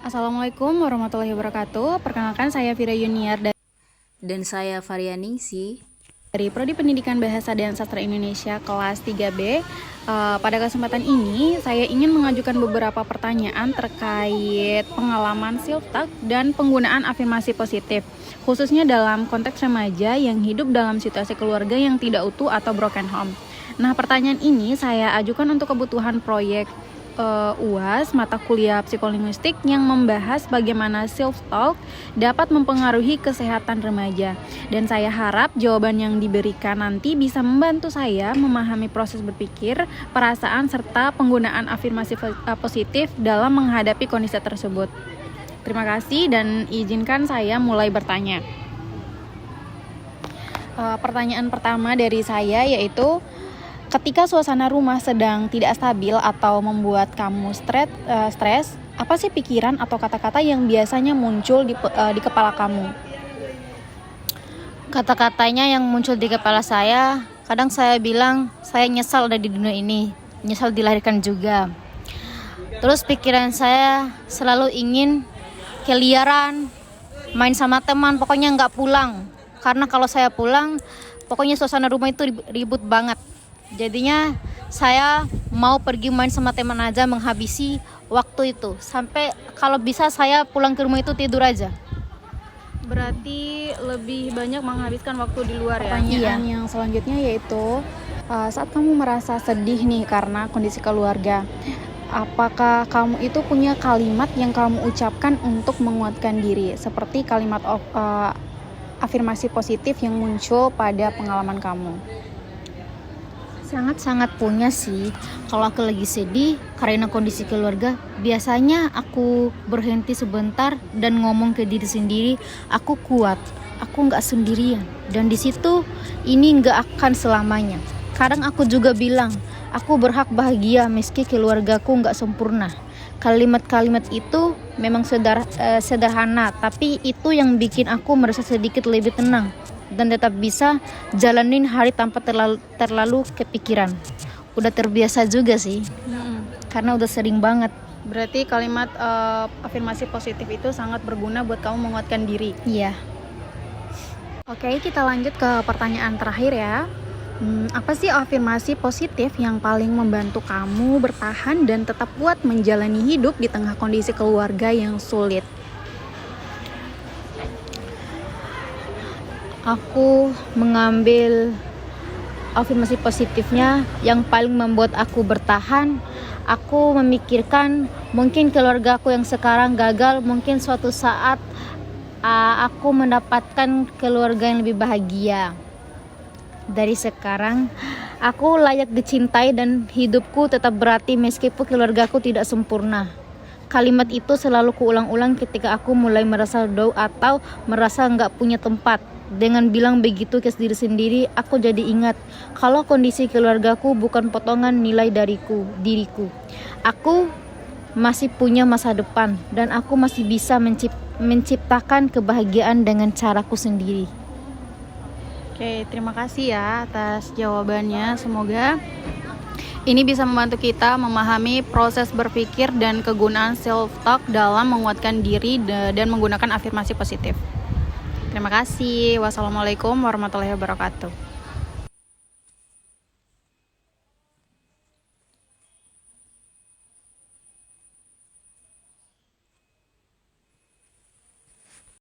Assalamualaikum warahmatullahi wabarakatuh. Perkenalkan saya Fira Yuniar Dan saya Varianingsi dari Prodi Pendidikan Bahasa dan Sastra Indonesia kelas 3B. Pada kesempatan ini saya ingin mengajukan beberapa pertanyaan terkait pengalaman self-talk dan penggunaan afirmasi positif, khususnya dalam konteks remaja yang hidup dalam situasi keluarga yang tidak utuh atau broken home. Nah, pertanyaan ini saya ajukan untuk kebutuhan proyek UAS mata kuliah psikolinguistik yang membahas bagaimana self-talk dapat mempengaruhi kesehatan remaja. Dan saya harap jawaban yang diberikan nanti bisa membantu saya memahami proses berpikir, perasaan, serta penggunaan afirmasi positif dalam menghadapi kondisi tersebut. Terima kasih dan izinkan saya mulai bertanya. Pertanyaan pertama dari saya yaitu, ketika suasana rumah sedang tidak stabil atau membuat kamu stres, apa sih pikiran atau kata-kata yang biasanya muncul di kepala kamu? Kata-katanya yang muncul di kepala saya, kadang saya bilang saya nyesal ada di dunia ini, nyesal dilahirkan juga. Terus pikiran saya selalu ingin keliaran, main sama teman, pokoknya nggak pulang. Karena kalau saya pulang, pokoknya suasana rumah itu ribut banget. Jadinya saya mau pergi main sama teman aja, menghabisi waktu itu. Sampai kalau bisa saya pulang ke rumah itu tidur aja. Berarti lebih banyak menghabiskan waktu di luar ya? Pertanyaan yang selanjutnya yaitu, saat kamu merasa sedih nih karena kondisi keluarga, apakah kamu itu punya kalimat yang kamu ucapkan untuk menguatkan diri, seperti kalimat afirmasi positif yang muncul pada pengalaman kamu? Sangat-sangat punya sih. Kalau aku lagi sedih karena kondisi keluarga, biasanya aku berhenti sebentar dan ngomong ke diri sendiri, aku kuat, aku nggak sendirian. Dan di situ ini nggak akan selamanya. Kadang aku juga bilang, aku berhak bahagia meski keluargaku nggak sempurna. Kalimat-kalimat itu memang sederhana, tapi itu yang bikin aku merasa sedikit lebih tenang dan tetap bisa jalanin hari tanpa terlalu kepikiran. Udah terbiasa juga sih, karena udah sering banget. Berarti kalimat afirmasi positif itu sangat berguna buat kamu menguatkan diri. Iya. Oke, kita lanjut ke pertanyaan terakhir ya. Apa sih afirmasi positif yang paling membantu kamu bertahan dan tetap kuat menjalani hidup di tengah kondisi keluarga yang sulit? Aku mengambil afirmasi positifnya yang paling membuat aku bertahan. Aku memikirkan mungkin keluarga aku yang sekarang gagal, mungkin suatu saat aku mendapatkan keluarga yang lebih bahagia. Dari sekarang aku layak dicintai dan hidupku tetap berarti meskipun keluargaku tidak sempurna. Kalimat itu selalu kuulang-ulang ketika aku mulai merasa down atau merasa nggak punya tempat. Dengan bilang begitu ke diri sendiri, aku jadi ingat kalau kondisi keluargaku bukan potongan nilai diriku. Aku masih punya masa depan dan aku masih bisa menciptakan kebahagiaan dengan caraku sendiri. Oke, terima kasih ya atas jawabannya. Semoga ini bisa membantu kita memahami proses berpikir dan kegunaan self-talk dalam menguatkan diri dan menggunakan afirmasi positif. Terima kasih. Wassalamualaikum warahmatullahi wabarakatuh.